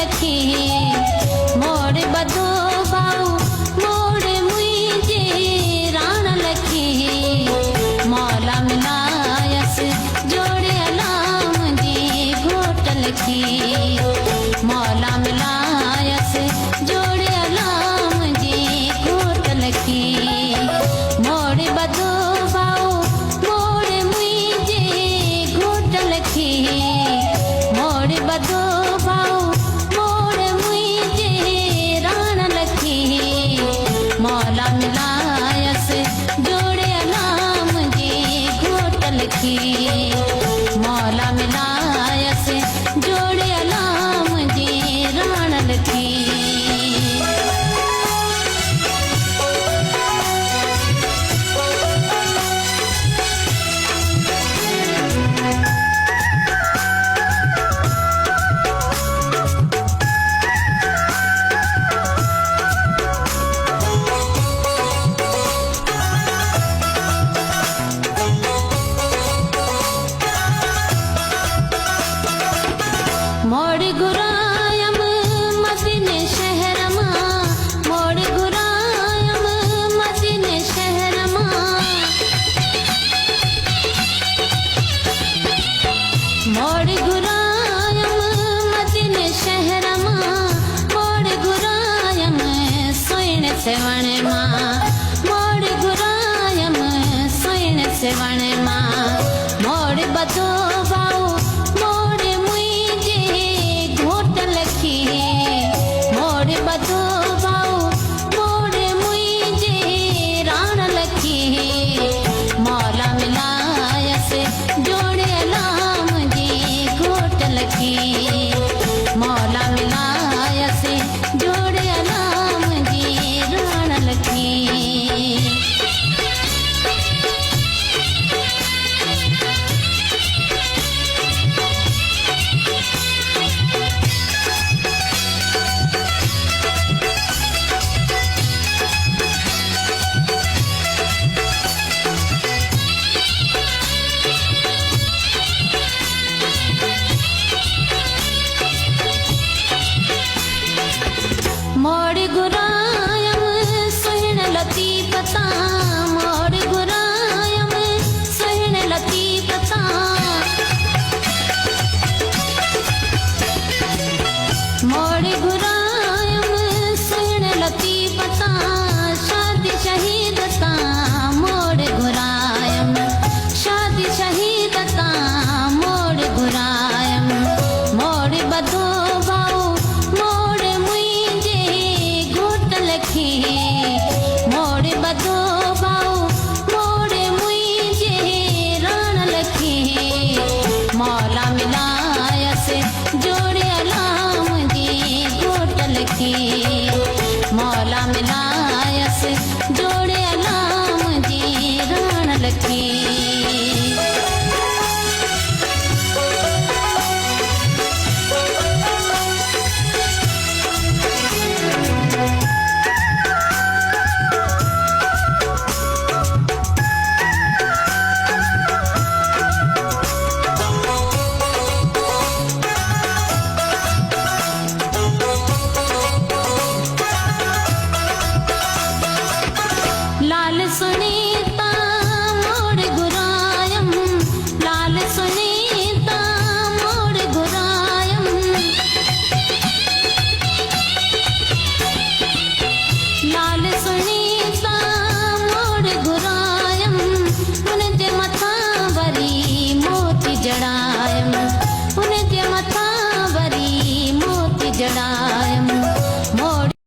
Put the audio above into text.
लखी मोड़ बधो भाऊ मोड़ मुझे राण लखी मौला मिलायस जोड़े अलाम जी घोट लखी मौला मिलायस जोड़े अलाम जी घोट लखी मोड़ बधो भाऊ मोड़ मुझे घोट लखी मोड़ बधो भाऊ मोड़ मुझे राण लखी मौला मिलायस जोड़े अलाम जी घोट लखी मौला मिलायस जोड़े अलाम जी राण लखी मोड़ गुरायम मदीने शहर मां मोड़ गुरायम मदीने शहर मां मोड़ गुरायम मदीने शहर मां मोड़ गुरायम सोइन सेवण मां मोड़ गुरायम सोइन सेवण मां मोड़ बधो भाऊ मोड़ मुझे घोट लखी मोड़ बधो भाऊ मोड़ मुझे राण लखी मौला मिलायस जोड़े अलाम जी घोट लखी मौला मिलायस जोड़े अलाम जी राण लखी मोड़ गुरायम सुहिण लतीफ़ता मोड़ गुरायम सुहिण लतीफ़ता मोड़ गुरायम सुहिण लतीफ़ता शादी शहीदता मोड़ गुरायम शादी शहीदता मोड़ गुरायम मोड़ बधो भाऊ मोड़ मुझे घोट लखी मोड़ बधो भाऊ मोड़ मुझे राण लखी मौला मिलायस जोड़े अलाम जी घोट लखी मौला मिलायस